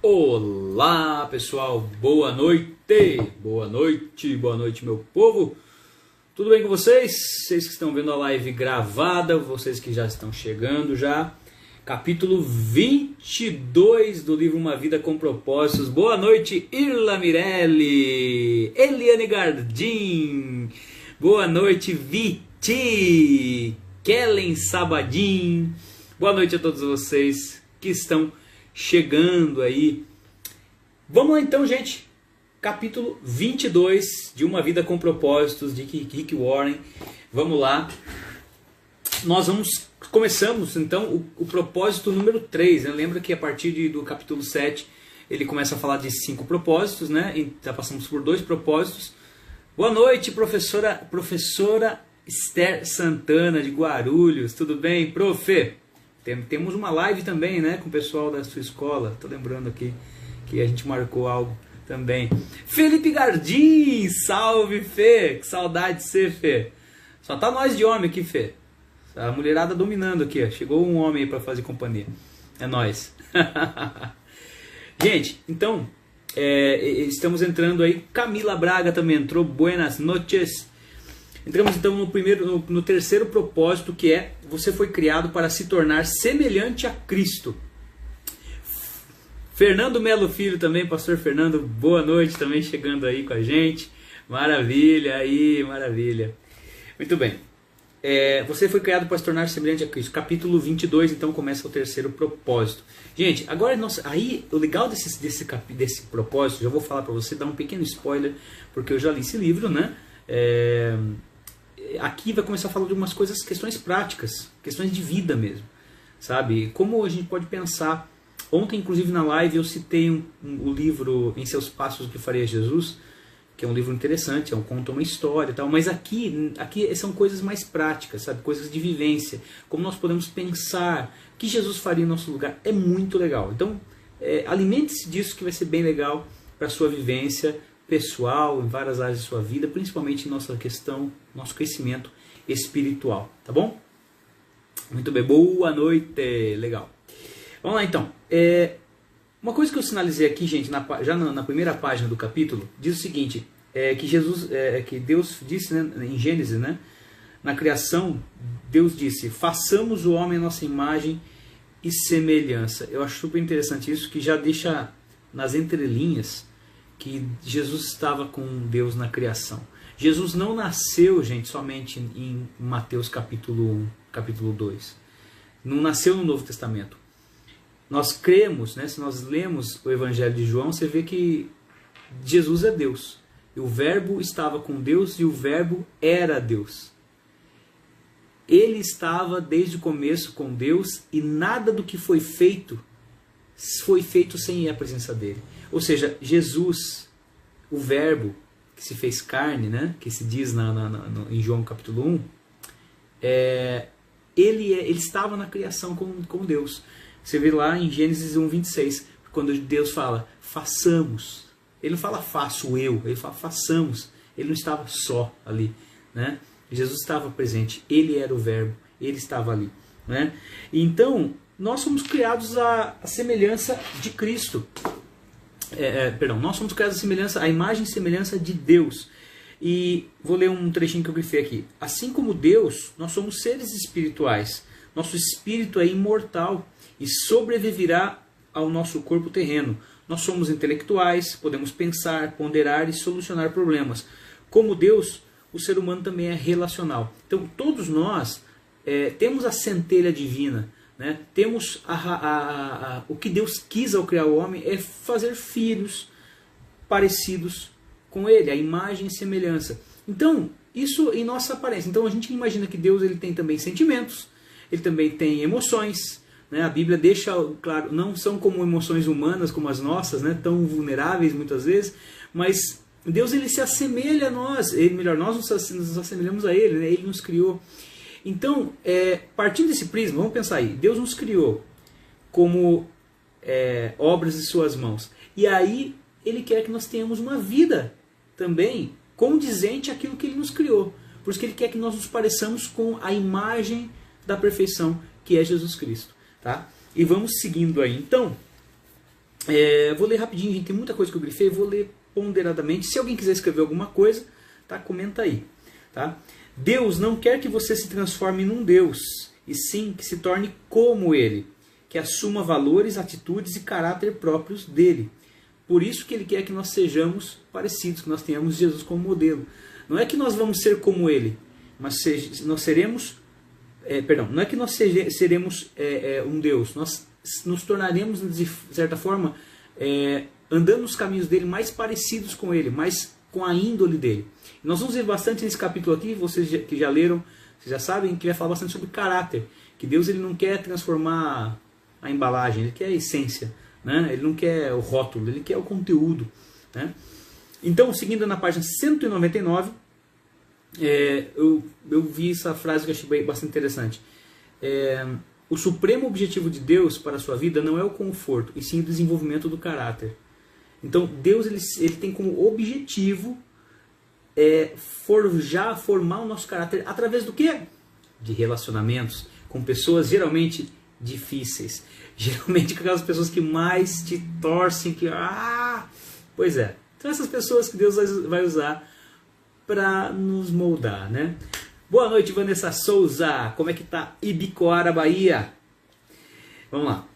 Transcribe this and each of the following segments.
Olá pessoal, boa noite meu povo, tudo bem com vocês? Vocês que estão vendo a live gravada, vocês que já estão chegando já, capítulo 22 do livro Uma Vida com Propósitos. Boa noite Irla Mirelli, Eliane Gardim, boa noite Viti, Kellen Sabadim, boa noite a todos vocês que estão chegando aí. Vamos lá então, gente. Capítulo 22 de Uma Vida com Propósitos, de Rick Warren. Vamos lá. Começamos então o propósito número 3. Né? Lembra que a partir do capítulo 7 ele começa a falar de 5 propósitos, né? E já passamos por 2 propósitos. Boa noite, professora Esther Santana de Guarulhos. Tudo bem, profe? Temos uma live também, né, com o pessoal da sua escola. Tô lembrando aqui que a gente marcou algo também. Felipe Gardim, salve, Fê. Que saudade de você, Fê. Só tá nós de homem aqui, Fê. A mulherada dominando aqui, ó. Chegou um homem aí pra fazer companhia. É nós. Gente, então, estamos entrando aí. Camila Braga também entrou. Buenas noches. Entramos então no terceiro propósito, que é: você foi criado para se tornar semelhante a Cristo. Fernando Melo Filho também, pastor Fernando, boa noite, também chegando aí com a gente. Maravilha, aí, maravilha. Muito bem. Você foi criado para se tornar semelhante a Cristo. Capítulo 22, então, começa o terceiro propósito. Gente, agora, aí, o legal desse propósito, já vou falar para você, dar um pequeno spoiler, porque eu já li esse livro, né? Aqui vai começar a falar de umas questões práticas, questões de vida mesmo, sabe? Como a gente pode pensar. Ontem, inclusive, na live, eu citei o livro Em Seus Passos, O que Faria Jesus, que é um livro interessante, conta uma história e tal, mas aqui são coisas mais práticas, sabe? Coisas de vivência, como nós podemos pensar, o que Jesus faria em nosso lugar. É muito legal. Então, alimente-se disso, que vai ser bem legal para a sua vivência pessoal, em várias áreas de sua vida, principalmente em nosso crescimento espiritual, tá bom? Muito bem, boa noite, legal. Vamos lá então. Uma coisa que eu sinalizei aqui, gente, já na primeira página do capítulo, diz o seguinte, que Deus disse, né, em Gênesis, né, na criação, Deus disse: façamos o homem à nossa imagem e semelhança. Eu acho super interessante isso, que já deixa nas entrelinhas que Jesus estava com Deus na criação. Jesus não nasceu, gente, somente em Mateus capítulo 1, capítulo 2. Não nasceu no Novo Testamento. Nós cremos, né, se nós lemos o Evangelho de João, você vê que Jesus é Deus. E o Verbo estava com Deus e o Verbo era Deus. Ele estava desde o começo com Deus e nada do que foi feito sem a presença dele. Ou seja, Jesus, o Verbo que se fez carne, né, que se diz em João capítulo 1, ele estava na criação com Deus. Você vê lá em Gênesis 1:26, quando Deus fala, façamos. Ele não fala faço eu, ele fala façamos. Ele não estava só ali, né? Jesus estava presente, ele era o Verbo, ele estava ali, né? Então, nós somos criados à semelhança de Cristo. Nós somos criados à semelhança, à imagem e semelhança de Deus. E vou ler um trechinho que eu grifei aqui. Assim como Deus, nós somos seres espirituais. Nosso espírito é imortal e sobreviverá ao nosso corpo terreno. Nós somos intelectuais, podemos pensar, ponderar e solucionar problemas. Como Deus, o ser humano também é relacional. Então, todos nós temos a centelha divina, né? Temos o que Deus quis ao criar o homem é fazer filhos parecidos com ele, a imagem e semelhança. Então, isso em nossa aparência. Então, a gente imagina que Deus ele tem também sentimentos, ele também tem emoções, né? A Bíblia deixa claro, não são como emoções humanas como as nossas, né? Tão vulneráveis muitas vezes, mas Deus ele se assemelha a nós, nós nos assemelhamos a ele, né? Ele nos criou. Então, partindo desse prisma, vamos pensar aí, Deus nos criou como obras de suas mãos, e aí ele quer que nós tenhamos uma vida também condizente àquilo que ele nos criou, por isso que ele quer que nós nos pareçamos com a imagem da perfeição, que é Jesus Cristo. Tá? E vamos seguindo aí. Então, Vou ler rapidinho, gente, tem muita coisa que eu grifei, vou ler ponderadamente. Se alguém quiser escrever alguma coisa, tá, comenta aí. Tá? Deus não quer que você se transforme num Deus, e sim que se torne como Ele, que assuma valores, atitudes e caráter próprios dele. Por isso que Ele quer que nós sejamos parecidos, que nós tenhamos Jesus como modelo. Não é que nós vamos ser como Ele, mas nós seremos... não é que nós seremos um Deus, nós nos tornaremos, de certa forma, andando nos caminhos dele, mais parecidos com ele, mais com a índole dele. E nós vamos ver bastante nesse capítulo aqui, vocês que já leram, vocês já sabem, que vai falar bastante sobre caráter. Que Deus ele não quer transformar a embalagem, Ele quer a essência, né? Ele não quer o rótulo, Ele quer o conteúdo, né? Então, seguindo na página 199, eu vi essa frase que eu achei bastante interessante. O supremo objetivo de Deus para a sua vida não é o conforto, e sim o desenvolvimento do caráter. Então, Deus ele tem como objetivo formar o nosso caráter através do quê? De relacionamentos com pessoas geralmente difíceis. Geralmente com aquelas pessoas que mais te torcem. Pois é. Então, essas pessoas que Deus vai usar para nos moldar, né? Boa noite, Vanessa Souza. Como é que tá Ibicoara, Bahia? Vamos lá.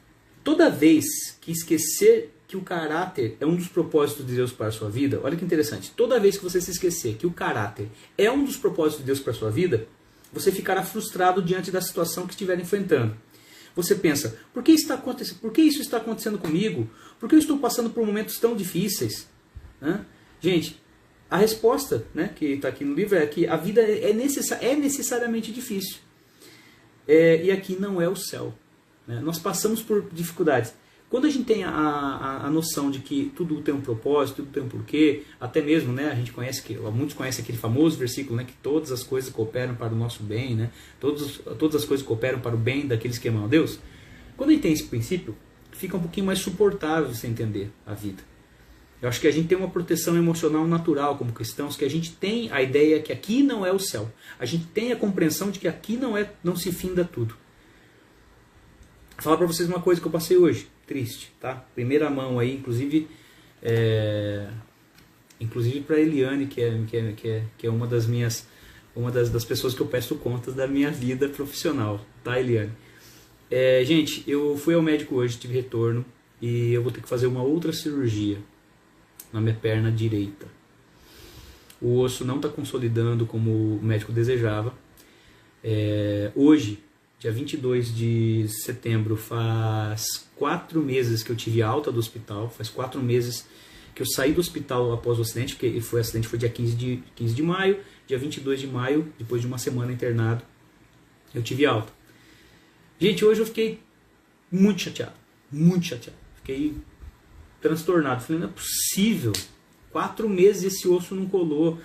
Toda vez que esquecer que o caráter é um dos propósitos de Deus para a sua vida, olha que interessante. Toda vez que você se esquecer que o caráter é um dos propósitos de Deus para a sua vida, você ficará frustrado diante da situação que estiver enfrentando. Você pensa, por que isso está acontecendo comigo? Por que eu estou passando por momentos tão difíceis? Gente, a resposta, né, que está aqui no livro é que a vida é necessariamente difícil. E aqui não é o céu. Né? Nós passamos por dificuldades. Quando a gente tem a noção de que tudo tem um propósito, tudo tem um porquê, até mesmo, né, muitos conhecem aquele famoso versículo, né, que todas as coisas cooperam para o nosso bem, né, todas as coisas cooperam para o bem daqueles que amam a Deus. Quando a gente tem esse princípio, fica um pouquinho mais suportável você entender a vida. Eu acho que a gente tem uma proteção emocional natural como cristãos, que a gente tem a ideia que aqui não é o céu. A gente tem a compreensão de que aqui não se finda tudo. Vou falar para vocês uma coisa que eu passei hoje, triste, tá? Primeira mão aí, inclusive para Eliane, que é uma das pessoas que eu peço contas da minha vida profissional, tá, Eliane? Gente, eu fui ao médico hoje, tive retorno, e eu vou ter que fazer uma outra cirurgia na minha perna direita. O osso não está consolidando como o médico desejava. Hoje, dia 22 de setembro, faz 4 meses que eu tive alta do hospital, faz 4 meses que eu saí do hospital após o acidente, porque o acidente foi dia 15 de maio, dia 22 de maio, depois de uma semana internado, eu tive alta. Gente, hoje eu fiquei muito chateado, fiquei transtornado, falei, não é possível, 4 meses esse osso não colou,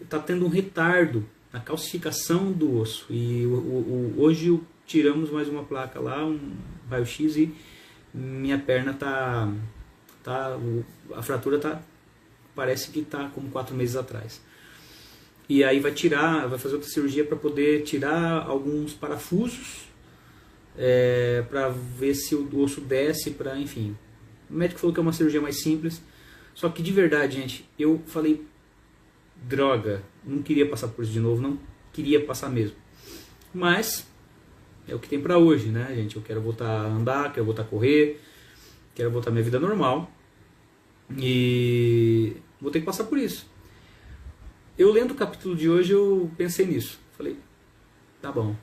está tendo um retardo na calcificação do osso, e hoje tiramos mais uma placa lá, um raio-x, e minha perna a fratura parece que está como 4 meses atrás. E aí vai fazer outra cirurgia para poder tirar alguns parafusos, para ver se o osso desce, enfim. O médico falou que é uma cirurgia mais simples, só que de verdade, gente, eu falei, droga, não queria passar por isso de novo, não queria passar mesmo. Mas é o que tem pra hoje, né, gente? Eu quero voltar a andar, quero voltar a correr, quero voltar à minha vida normal, e vou ter que passar por isso. Eu lendo o capítulo de hoje, eu pensei nisso. Falei, tá bom,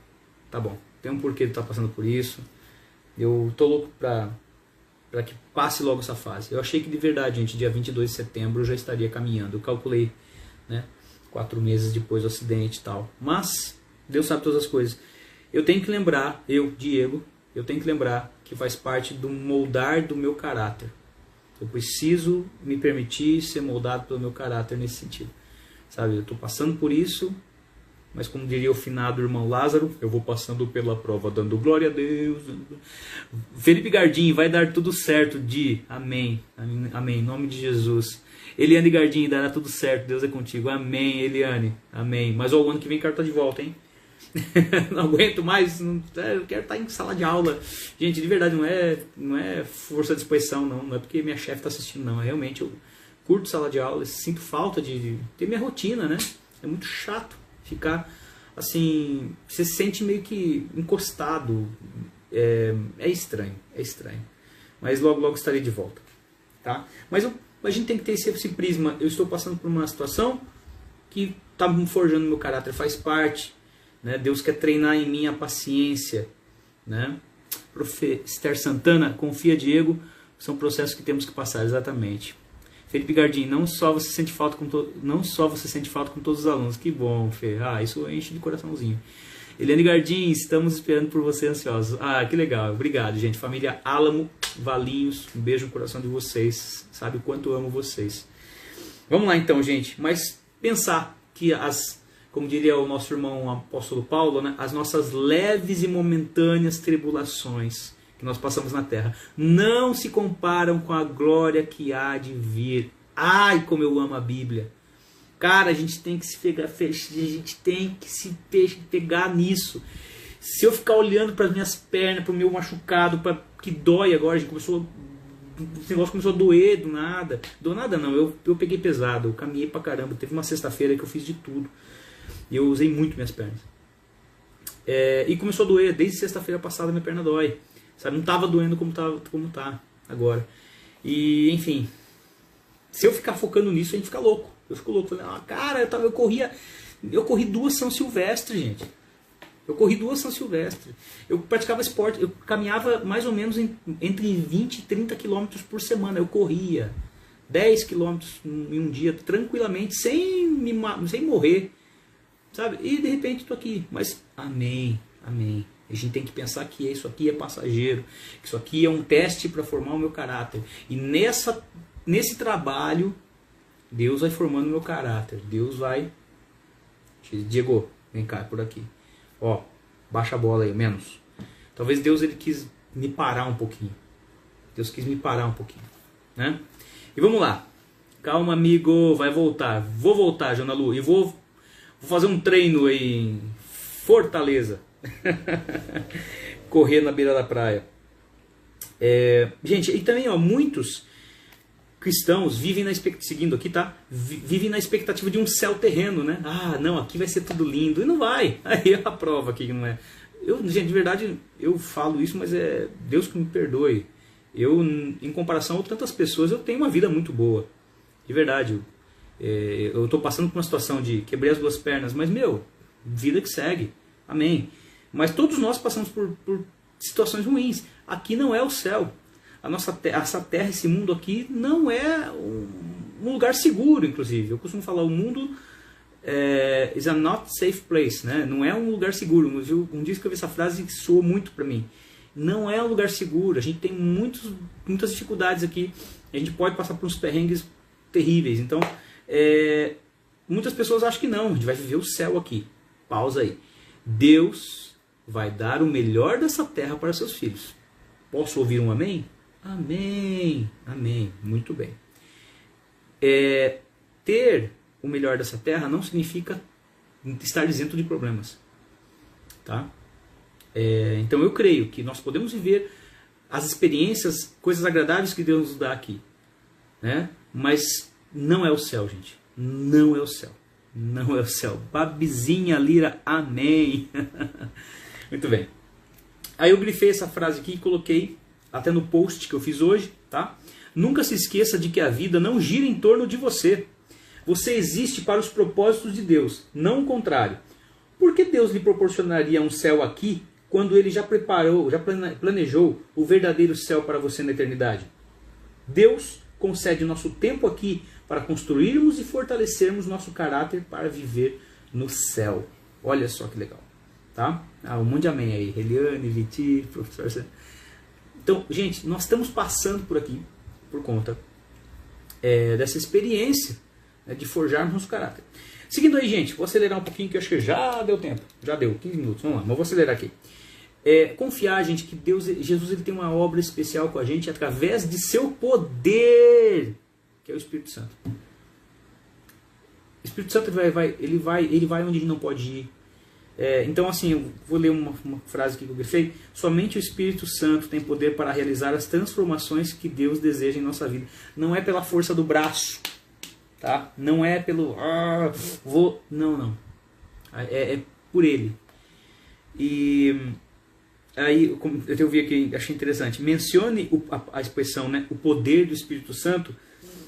tem um porquê de estar passando por isso, eu tô louco para que passe logo essa fase. Eu achei que de verdade, gente, dia 22 de setembro eu já estaria caminhando. Eu calculei, né, 4 meses depois do acidente e tal. Mas Deus sabe todas as coisas. Eu tenho que lembrar, Diego, que faz parte do moldar do meu caráter. Eu preciso me permitir ser moldado pelo meu caráter nesse sentido. Sabe, eu estou passando por isso, mas como diria o finado irmão Lázaro, eu vou passando pela prova, dando glória a Deus. Felipe Gardim, vai dar tudo certo, amém, amém, em nome de Jesus. Eliane Gardim, dará tudo certo, Deus é contigo, amém, Eliane, amém. Mas o ano que vem quero estar de volta, hein? Não aguento mais, eu quero estar em sala de aula. Gente, de verdade, não é força de exposição, não é porque minha chefe está assistindo, não. Realmente eu curto sala de aula, sinto falta de ter minha rotina, né? É muito chato ficar assim, você se sente meio que encostado. É estranho, é estranho. Mas logo, logo estarei de volta. Tá? Mas a gente tem que ter esse prisma. Eu estou passando por uma situação que está me forjando meu caráter, faz parte. Né? Deus quer treinar em mim a paciência. Né? Prof. Esther Santana, confia, Diego, são processos que temos que passar, exatamente. Felipe Gardim, não só você sente falta com todos os alunos. Que bom, Fê. Isso enche de coraçãozinho. Eliane Gardim, estamos esperando por você ansiosos. Que legal. Obrigado, gente. Família Álamo, Valinhos, um beijo no coração de vocês. Sabe o quanto eu amo vocês. Vamos lá então, gente. Mas pensar que como diria o nosso irmão apóstolo Paulo, né, as nossas leves e momentâneas tribulações que nós passamos na terra não se comparam com a glória que há de vir. Ai, como eu amo a Bíblia. Cara, a gente tem que se pegar nisso. Se eu ficar olhando para as minhas pernas, para o meu machucado, que dói agora, esse negócio começou a doer do nada. Do nada não, eu peguei pesado, eu caminhei pra caramba. Teve uma sexta-feira que eu fiz de tudo. E eu usei muito minhas pernas. E começou a doer, desde sexta-feira passada minha perna dói. Sabe? Não estava doendo como tá agora. E, enfim, se eu ficar focando nisso, a gente fica louco. Eu fico louco. Falei, cara, eu corri 2 São Silvestre, gente. Eu corri 2 São Silvestre. Eu praticava esporte, eu caminhava mais ou menos entre 20 e 30 quilômetros por semana. Eu corria 10 quilômetros em um dia, tranquilamente, sem morrer. Sabe? E de repente estou aqui. Mas amém, amém. A gente tem que pensar que isso aqui é passageiro. Que isso aqui é um teste para formar o meu caráter. E nesse trabalho, Deus vai formando o meu caráter. Deus vai... Diego, vem cá, por aqui. Baixa a bola aí, menos. Talvez Deus ele quis me parar um pouquinho. Deus quis me parar um pouquinho. Né? E vamos lá. Calma, amigo. Vai voltar. Vou voltar, Jana Lu. E vou fazer um treino em Fortaleza. Correr na beira da praia. Gente, e também muitos cristãos vivem seguindo aqui, tá? Vivem na expectativa de um céu terreno, né? Não, aqui vai ser tudo lindo. E não vai. Aí é a prova aqui que não é. Gente, de verdade, eu falo isso, mas é Deus que me perdoe. Em comparação a tantas pessoas, eu tenho uma vida muito boa. De verdade. Eu estou passando por uma situação de quebrei as 2 pernas, mas, vida que segue. Amém. Mas todos nós passamos por situações ruins. Aqui não é o céu. Essa terra, esse mundo aqui, não é um lugar seguro, inclusive. Eu costumo falar, o mundo is a not safe place, né? Não é um lugar seguro. Um dia que eu vi essa frase soou muito para mim. Não é um lugar seguro. A gente tem muitas dificuldades aqui. A gente pode passar por uns perrengues terríveis. Então, muitas pessoas acham que não. A gente vai viver o céu aqui. Pausa aí. Deus vai dar o melhor dessa terra para seus filhos. Posso ouvir um amém? Amém, amém, muito bem. Ter o melhor dessa terra não significa estar isento de problemas. Tá? Então eu creio que nós podemos viver as experiências, coisas agradáveis que Deus nos dá aqui. Né? Mas não é o céu, gente. Não é o céu. Não é o céu. Babizinha Lira, amém. Muito bem. Aí eu grifei essa frase aqui e coloquei até no post que eu fiz hoje, tá? Nunca se esqueça de que a vida não gira em torno de você. Você existe para os propósitos de Deus, não o contrário. Por que Deus lhe proporcionaria um céu aqui, quando Ele já planejou o verdadeiro céu para você na eternidade? Deus concede nosso tempo aqui para construirmos e fortalecermos nosso caráter para viver no céu. Olha só que legal. Tá? Um monte de amém aí. Eliane, Viti, professor... Então, gente, nós estamos passando por aqui, por conta dessa experiência, né, de forjarmos nosso caráter. Seguindo aí, gente, vou acelerar um pouquinho, que eu acho que já deu tempo. Já deu, 15 minutos, vamos lá, mas vou acelerar aqui. Confiar, gente, que Jesus ele tem uma obra especial com a gente através de seu poder, que é o Espírito Santo. O Espírito Santo ele vai onde a gente não pode ir. Então, assim, eu vou ler uma frase aqui que eu grifei. Somente o Espírito Santo tem poder para realizar as transformações que Deus deseja em nossa vida. Não é pela força do braço, tá? Não é pelo... Não. É por Ele. E aí, eu vi aqui, achei interessante. Mencione a expressão, né? O poder do Espírito Santo.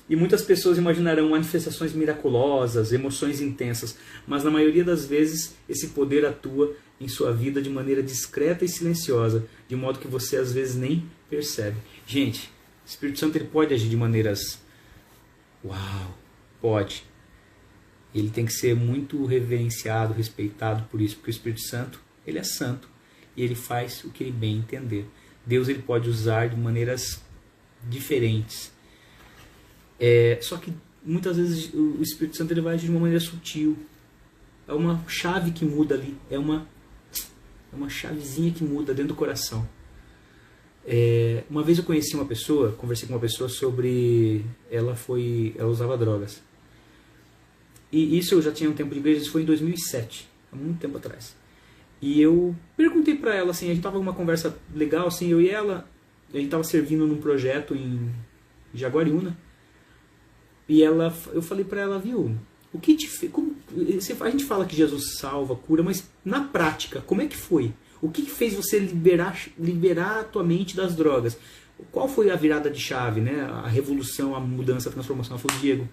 E muitas pessoas imaginarão manifestações miraculosas, emoções intensas, mas na maioria das vezes esse poder atua em sua vida de maneira discreta e silenciosa, de modo que você às vezes nem percebe. Gente, o Espírito Santo ele pode agir de maneiras... Uau! Pode. Ele tem que ser muito reverenciado, respeitado por isso, porque o Espírito Santo, ele é santo e ele faz o que ele bem entender. Deus ele pode usar de maneiras diferentes. Só que muitas vezes o Espírito Santo ele vai agir de uma maneira sutil. É uma chave que muda ali. É uma chavezinha que muda dentro do coração. Uma vez eu conheci uma pessoa, conversei com uma pessoa sobre... Ela usava drogas. E isso eu já tinha um tempo de igreja, isso foi em 2007, há muito tempo atrás. E eu perguntei pra ela, assim, a gente tava numa conversa legal, assim, eu e ela, a gente tava servindo num projeto em Jaguariúna. E eu falei pra ela, viu, o que te fez... A gente fala que Jesus salva, cura, mas na prática, como é que foi? O que fez você liberar a tua mente das drogas? Qual foi a virada de chave, né? A revolução, a mudança, a transformação? Ela falou, Diego,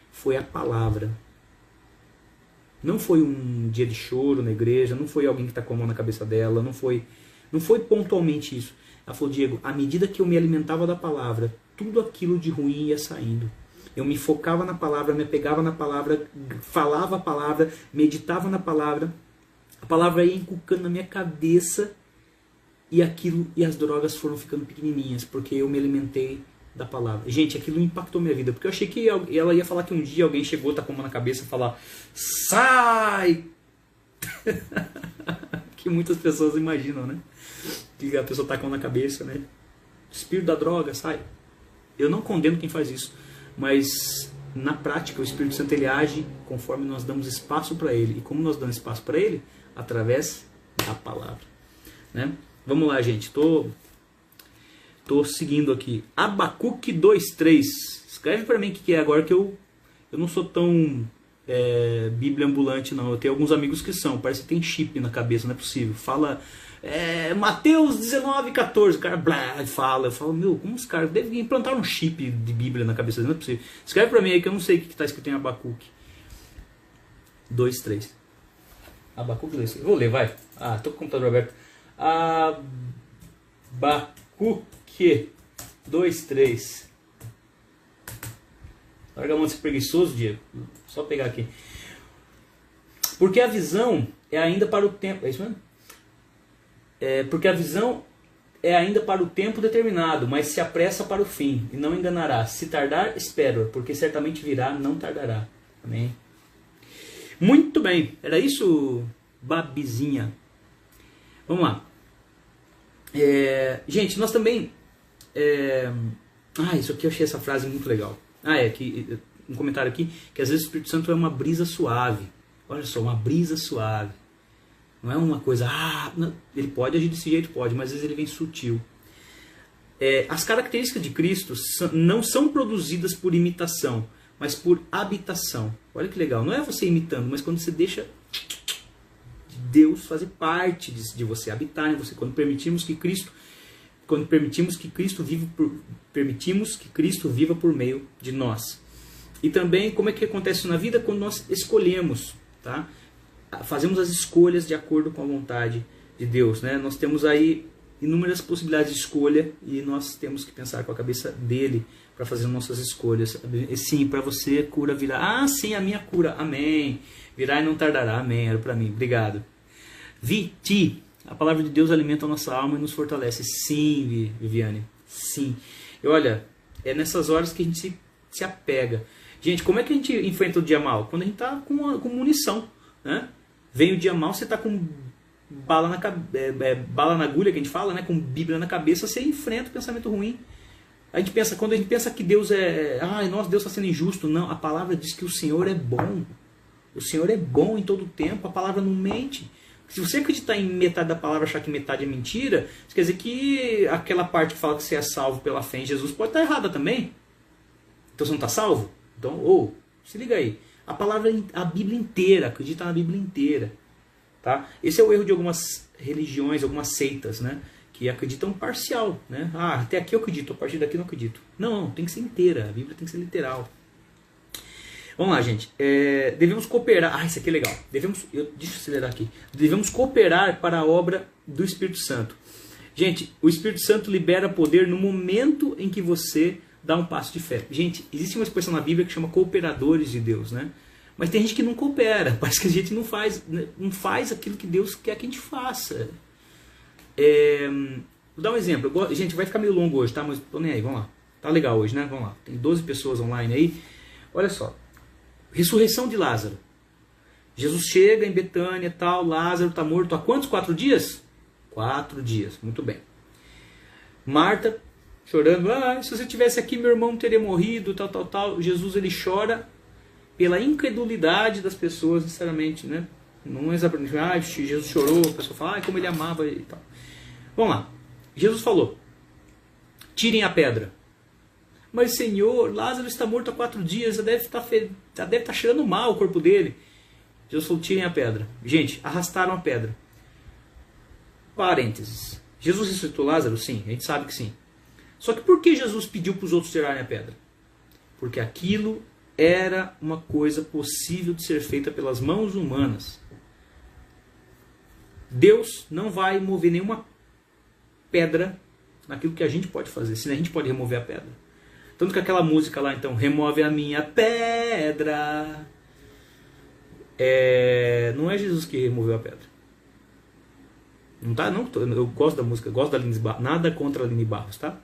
foi a palavra. Não foi um dia de choro na igreja, não foi alguém que está com a mão na cabeça dela, não foi pontualmente isso. Ela falou, Diego, à medida que eu me alimentava da palavra, tudo aquilo de ruim ia saindo. Eu me focava na palavra, me apegava na palavra, falava a palavra, meditava na palavra. A palavra ia inculcando na minha cabeça e as drogas foram ficando pequenininhas, porque eu me alimentei da palavra. Gente, aquilo impactou minha vida, porque eu achei que ela ia falar que um dia alguém chegou, tá com a mão na cabeça e falar, sai! Que muitas pessoas imaginam, né? Que a pessoa tá com a mão na cabeça, né? Espírito da droga, sai! Eu não condeno quem faz isso. Mas na prática o Espírito Santo ele age conforme nós damos espaço para ele. E como nós damos espaço para ele? Através da palavra, né? Vamos lá, gente. Tô seguindo aqui. Abacuque 2:3. Escreve para mim o que é agora, que eu não sou tão Bíblia ambulante, não. Eu tenho alguns amigos que são. Parece que tem chip na cabeça, não é possível. Fala Mateus 19:14. O cara fala. Eu falo, meu, como os caras devem implantar um chip de Bíblia na cabeça, não é possível. Escreve para mim aí que eu não sei o que está escrito em Abacuque 2:3. Abacuque 2:3. Vou ler, vai. Tô com o computador aberto. Abacuque 2:3. Larga a mão desse preguiçoso, Diego. Só pegar aqui. Porque a visão é ainda para o tempo. É isso mesmo? Porque a visão é ainda para o tempo determinado, mas se apressa para o fim, e não enganará. Se tardar, espera, porque certamente virá, não tardará. Amém? Muito bem. Era isso, Babizinha. Vamos lá. Gente, nós também... isso aqui eu achei essa frase muito legal. Um comentário aqui, que às vezes o Espírito Santo é uma brisa suave. Olha só, uma brisa suave. Não é uma coisa... não, ele pode agir desse jeito, pode, mas às vezes ele vem sutil. As características de Cristo não são produzidas por imitação, mas por habitação. Olha que legal. Não é você imitando, mas quando você deixa Deus fazer parte de você, habitar em você. Quando permitimos que Cristo viva por meio de nós. E também, como é que acontece isso na vida? Quando nós escolhemos, tá? Fazemos as escolhas de acordo com a vontade de Deus, né? Nós temos aí inúmeras possibilidades de escolha e nós temos que pensar com a cabeça dele para fazer nossas escolhas. E sim, para você, cura virá. Sim, a minha cura. Amém. Virá e não tardará. Amém. Era para mim. Obrigado. Viti. A palavra de Deus alimenta a nossa alma e nos fortalece. Sim, Viviane. Sim. E olha, é nessas horas que a gente se apega. Gente, como é que a gente enfrenta o dia mal? Quando a gente está com munição, né? Vem o dia mal, você está com bala na agulha, que a gente fala, né? Com Bíblia na cabeça, você enfrenta o pensamento ruim. Quando a gente pensa que Deus Deus está sendo injusto. Não, a palavra diz que o Senhor é bom. O Senhor é bom em todo o tempo, a palavra não mente. Se você acreditar em metade da palavra e achar que metade é mentira, isso quer dizer que aquela parte que fala que você é salvo pela fé em Jesus pode estar errada também. Então você não está salvo? Então, se liga aí. A Bíblia inteira, acredita na Bíblia inteira. Tá? Esse é o erro de algumas religiões, algumas seitas, né? Que acreditam parcial. Né? Até aqui eu acredito, a partir daqui eu não acredito. Não, tem que ser inteira. A Bíblia tem que ser literal. Vamos lá, gente. Devemos cooperar. Isso aqui é legal. Deixa eu acelerar aqui. Devemos cooperar para a obra do Espírito Santo. Gente, o Espírito Santo libera poder no momento em que você dá um passo de fé. Gente, existe uma expressão na Bíblia que chama cooperadores de Deus, né? Mas tem gente que não coopera. Parece que a gente não faz aquilo que Deus quer que a gente faça. Vou dar um exemplo. Gente, vai ficar meio longo hoje, tá? Mas tô nem aí, vamos lá. Tá legal hoje, né? Vamos lá. Tem 12 pessoas online aí. Olha só. Ressurreição de Lázaro. Jesus chega em Betânia, tal, Lázaro está morto há quantos? 4 dias? 4 dias, muito bem. Marta, chorando, se você tivesse aqui meu irmão teria morrido, tal. Jesus, ele chora pela incredulidade das pessoas, sinceramente, né? Não é exatamente, Jesus chorou, a pessoa fala, como ele amava e tal. Vamos lá. Jesus falou, tirem a pedra. Mas, Senhor, Lázaro está morto há 4 dias, já deve estar cheirando mal o corpo dele. Jesus falou, tirem a pedra. Gente, arrastaram a pedra. Parênteses. Jesus ressuscitou Lázaro? Sim, a gente sabe que sim. Só que por que Jesus pediu para os outros tirarem a pedra? Porque aquilo era uma coisa possível de ser feita pelas mãos humanas. Deus não vai mover nenhuma pedra naquilo que a gente pode fazer, senão a gente pode remover a pedra. Tanto que aquela música lá, então, remove a minha pedra. Não é Jesus que removeu a pedra. Não tá, não. Eu gosto da música, gosto da Aline Barros. Nada contra a Aline Barros, tá?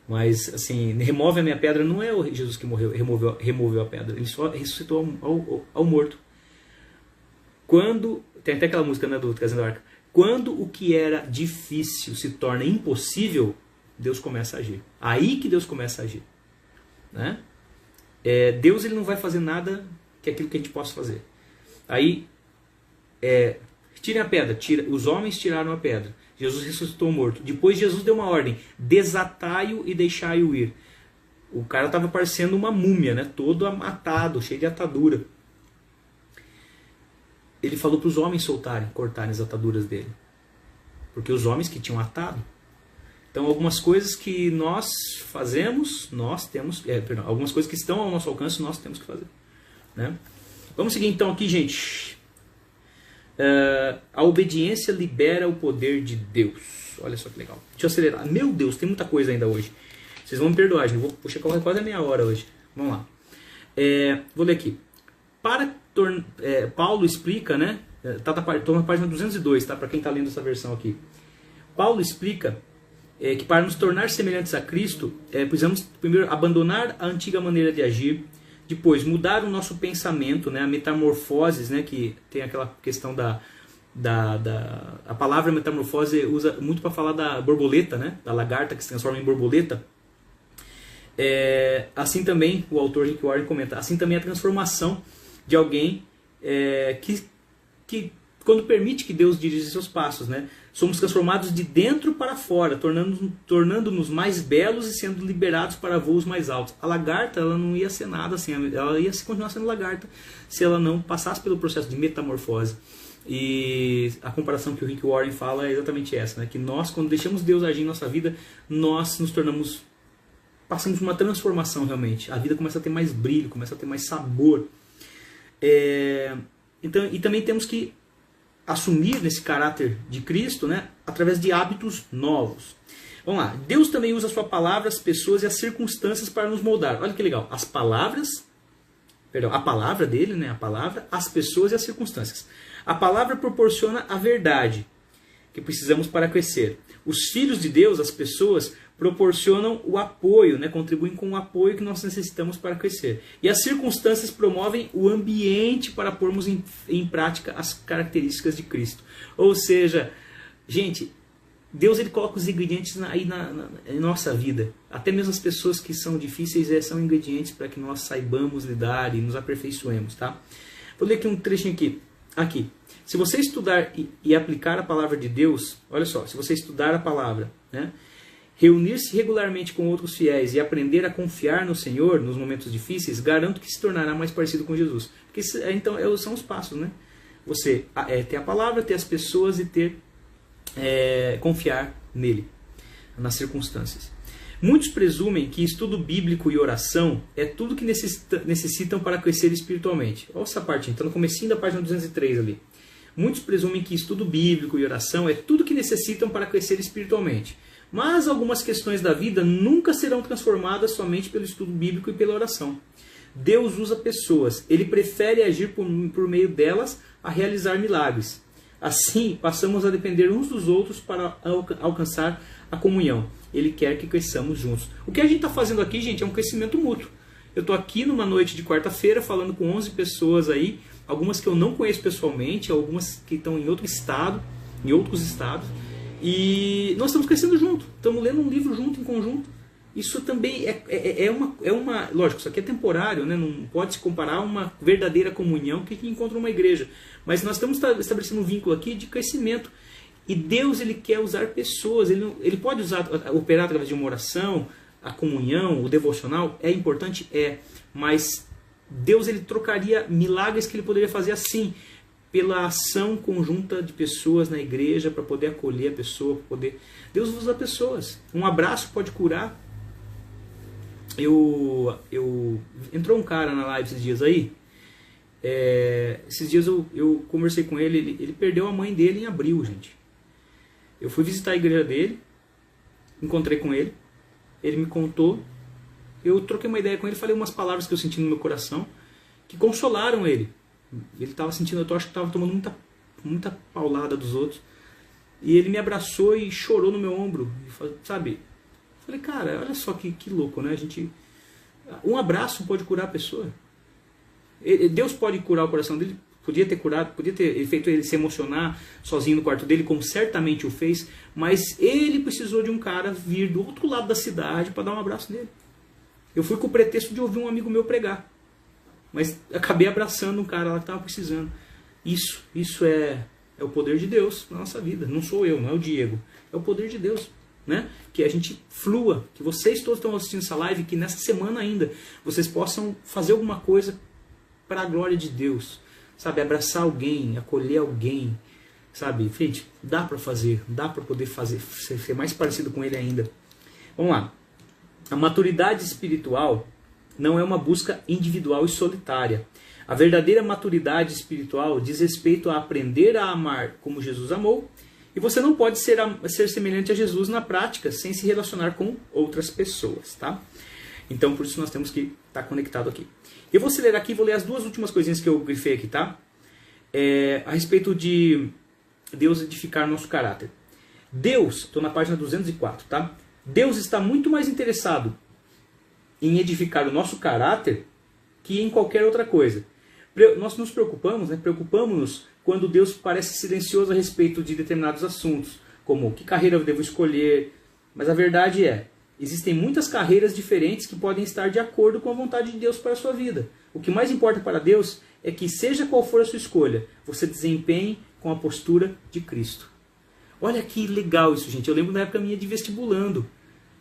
Mas, assim, remove a minha pedra não é o Jesus que removeu a pedra. Ele só ressuscitou ao morto. Tem até aquela música, né, do Trazendo a Arca. Quando o que era difícil se torna impossível, Deus começa a agir. Aí que Deus começa a agir. Né? Deus, ele não vai fazer nada que aquilo que a gente possa fazer. Aí, tirem a pedra. Os homens tiraram a pedra. Jesus ressuscitou o morto. Depois Jesus deu uma ordem. Desatai-o e deixai-o ir. O cara estava parecendo uma múmia, né? Todo atado, cheio de atadura. Ele falou para os homens cortarem as ataduras dele. Porque os homens que tinham atado. Então, algumas coisas que nós fazemos, algumas coisas que estão ao nosso alcance, nós temos que fazer. Né? Vamos seguir então aqui, gente. A obediência libera o poder de Deus. Olha só que legal. Deixa eu acelerar. Meu Deus, tem muita coisa ainda hoje. Vocês vão me perdoar, gente. Eu vou puxar quase a meia hora hoje. Vamos lá. Vou ler aqui. Paulo explica, né? Estou na página 202, tá? Para quem está lendo essa versão aqui. Paulo explica que para nos tornar semelhantes a Cristo, precisamos primeiro abandonar a antiga maneira de agir, depois mudar o nosso pensamento, né, a metamorfose, né, que tem aquela questão a palavra metamorfose usa muito para falar da borboleta, né, da lagarta que se transforma em borboleta. Assim também, o autor Rick Warren comenta, assim também a transformação de alguém que quando permite que Deus dirija seus passos, né? Somos transformados de dentro para fora, tornando-nos mais belos e sendo liberados para voos mais altos. A lagarta, ela não ia ser nada assim, ela ia continuar sendo lagarta se ela não passasse pelo processo de metamorfose. E a comparação que o Rick Warren fala é exatamente essa, né? Que nós, quando deixamos Deus agir em nossa vida, nós nos passamos uma transformação realmente. A vida começa a ter mais brilho, começa a ter mais sabor. Então, e também temos que assumir nesse caráter de Cristo, né, através de hábitos novos. Vamos lá. Deus também usa a sua palavra, as pessoas e as circunstâncias para nos moldar. Olha que legal. A palavra dele, né, as pessoas e as circunstâncias. A palavra proporciona a verdade que precisamos para crescer. Os filhos de Deus, as pessoas, proporcionam o apoio, né, contribuem com o apoio que nós necessitamos para crescer. E as circunstâncias promovem o ambiente para pormos em prática as características de Cristo. Ou seja, gente, Deus, ele coloca os ingredientes aí na nossa vida. Até mesmo as pessoas que são difíceis são ingredientes para que nós saibamos lidar e nos aperfeiçoemos. Tá? Vou ler aqui um trechinho aqui. aqui. Se você estudar e aplicar a palavra de Deus, olha só, se você estudar a palavra, né, reunir-se regularmente com outros fiéis e aprender a confiar no Senhor nos momentos difíceis, garanto que se tornará mais parecido com Jesus. Porque então são os passos, né? Você ter a palavra, ter as pessoas e confiar nele, nas circunstâncias. Muitos presumem que estudo bíblico e oração é tudo que necessitam para crescer espiritualmente. Olha essa parte, então no comecinho da página 203 ali. Muitos presumem que estudo bíblico e oração é tudo que necessitam para crescer espiritualmente. Mas algumas questões da vida nunca serão transformadas somente pelo estudo bíblico e pela oração. Deus usa pessoas. Ele prefere agir por meio delas a realizar milagres. Assim, passamos a depender uns dos outros para alcançar a comunhão. Ele quer que cresçamos juntos. O que a gente está fazendo aqui, gente, é um crescimento mútuo. Eu estou aqui numa noite de quarta-feira falando com 11 pessoas aí, algumas que eu não conheço pessoalmente, algumas que estão em outro estado, em outros estados, e nós estamos crescendo junto, estamos lendo um livro junto, em conjunto. Isso também é uma... Lógico, isso aqui é temporário, né? Não pode se comparar a uma verdadeira comunhão que a gente encontra numa igreja. Mas nós estamos estabelecendo um vínculo aqui de crescimento. E Deus, ele quer usar pessoas, ele pode operar através de uma oração, a comunhão, o devocional, é importante? É, mas Deus, ele trocaria milagres que ele poderia fazer assim, pela ação conjunta de pessoas na igreja, para poder acolher a pessoa, Deus usa pessoas. Um abraço pode curar. Entrou um cara na live esses dias aí, esses dias eu conversei com ele perdeu a mãe dele em abril, gente. Eu fui visitar a igreja dele, encontrei com ele, ele me contou, eu troquei uma ideia com ele, falei umas palavras que eu senti no meu coração, que consolaram ele. Ele estava sentindo, eu acho que estava tomando muita paulada dos outros, e ele me abraçou e chorou no meu ombro, sabe? Falei, cara, olha só que louco, né? Um abraço pode curar a pessoa. Deus pode curar o coração dele, podia ter curado, podia ter feito ele se emocionar sozinho no quarto dele, como certamente o fez, mas ele precisou de um cara vir do outro lado da cidade para dar um abraço nele. Eu fui com o pretexto de ouvir um amigo meu pregar, mas acabei abraçando um cara lá que estava precisando. Isso é o poder de Deus na nossa vida. Não sou eu, não é o Diego, é o poder de Deus. Né? Que a gente flua, que vocês todos estão assistindo essa live, que nessa semana ainda vocês possam fazer alguma coisa para a glória de Deus, sabe? Abraçar alguém, acolher alguém, sabe? Gente, dá para fazer, dá para poder fazer, ser mais parecido com ele ainda. Vamos lá. A maturidade espiritual não é uma busca individual e solitária. A verdadeira maturidade espiritual diz respeito a aprender a amar como Jesus amou. E você não pode ser semelhante a Jesus na prática sem se relacionar com outras pessoas, tá? Então, por isso nós temos que estar conectado aqui. Eu vou acelerar aqui, vou ler as duas últimas coisinhas que eu grifei aqui, tá? A respeito de Deus edificar nosso caráter. Deus, estou na página 204, tá? Deus está muito mais interessado em edificar o nosso caráter que em qualquer outra coisa. Nós nos preocupamos, né? Preocupamos-nos quando Deus parece silencioso a respeito de determinados assuntos, como que carreira eu devo escolher. Mas a verdade existem muitas carreiras diferentes que podem estar de acordo com a vontade de Deus para a sua vida. O que mais importa para Deus é que, seja qual for a sua escolha, você desempenhe com a postura de Cristo. Olha que legal isso, gente. Eu lembro da época minha de vestibulando.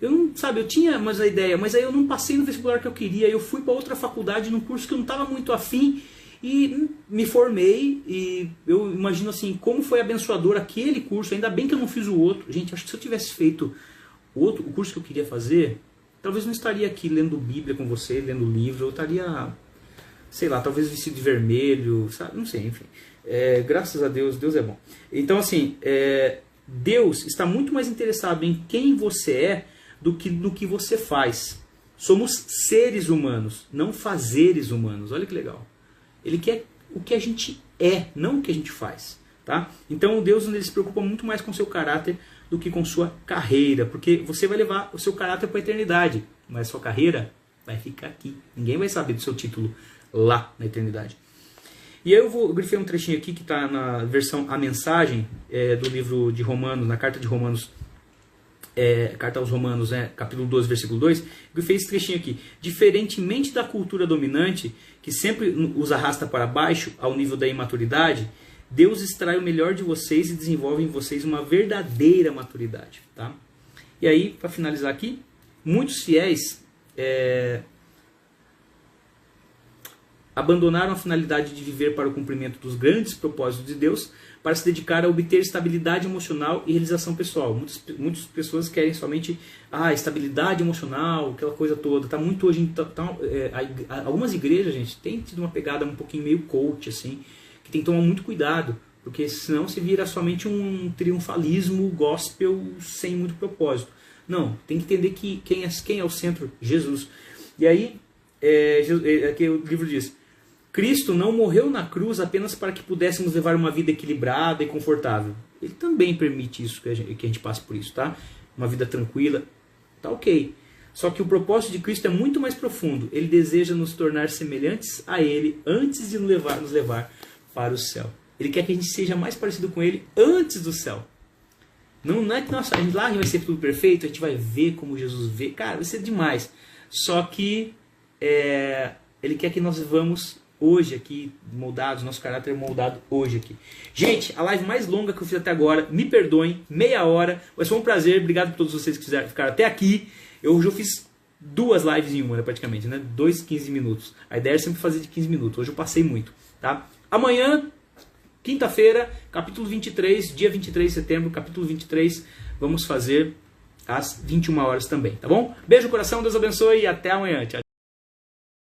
Eu tinha mais a ideia, mas aí eu não passei no vestibular que eu queria. Eu fui para outra faculdade, num curso que eu não estava muito afim, e me formei. E eu imagino assim, como foi abençoador aquele curso. Ainda bem que eu não fiz o outro. Gente, acho que se eu tivesse feito o curso que eu queria fazer, talvez não estaria aqui lendo Bíblia com você, lendo livro. Eu estaria, sei lá, talvez vestido de vermelho, sabe? Não sei, enfim. Graças a Deus, Deus é bom. Então assim, Deus está muito mais interessado em quem você é do que no que você faz. Somos seres humanos, não fazeres humanos. Olha que legal. Ele quer o que a gente é, não o que a gente faz. Tá? Então Deus ele se preocupa muito mais com o seu caráter do que com sua carreira. Porque você vai levar o seu caráter para a eternidade, mas a sua carreira vai ficar aqui. Ninguém vai saber do seu título lá na eternidade. E aí eu grifei um trechinho aqui que está na versão A Mensagem do livro de Romanos, na carta de Romanos carta aos Romanos, capítulo 12, versículo 2, que fez esse trechinho aqui. Diferentemente da cultura dominante, que sempre os arrasta para baixo ao nível da imaturidade, Deus extrai o melhor de vocês e desenvolve em vocês uma verdadeira maturidade. Tá? E aí, para finalizar aqui, muitos fiéis abandonaram a finalidade de viver para o cumprimento dos grandes propósitos de Deus para se dedicar a obter estabilidade emocional e realização pessoal. Muitas pessoas querem somente estabilidade emocional, aquela coisa toda. Tá muito hoje, algumas igrejas, gente, têm tido uma pegada um pouquinho meio coach, assim, que tem que tomar muito cuidado, porque senão se vira somente um triunfalismo gospel sem muito propósito. Não, tem que entender que quem é o centro? Jesus. E aí, aqui o livro diz: Cristo não morreu na cruz apenas para que pudéssemos levar uma vida equilibrada e confortável. Ele também permite isso, que a gente passe por isso, tá? Uma vida tranquila, tá ok. Só que o propósito de Cristo é muito mais profundo. Ele deseja nos tornar semelhantes a Ele antes de nos levar para o céu. Ele quer que a gente seja mais parecido com Ele antes do céu. Não é que nossa, lá vai ser tudo perfeito, a gente vai ver como Jesus vê. Cara, vai ser demais. Só que Ele quer que nós vivamos hoje aqui, moldados, nosso caráter moldado hoje aqui. Gente, a live mais longa que eu fiz até agora, me perdoem, meia hora, mas foi um prazer, obrigado por todos vocês que ficaram até aqui. Eu hoje fiz 2 lives em uma, praticamente, 2 15 minutos. A ideia é sempre fazer de 15 minutos, hoje eu passei muito, tá? Amanhã, quinta-feira, capítulo 23, dia 23 de setembro, capítulo 23, vamos fazer às 21 horas também, tá bom? Beijo no coração, Deus abençoe e até amanhã, tchau.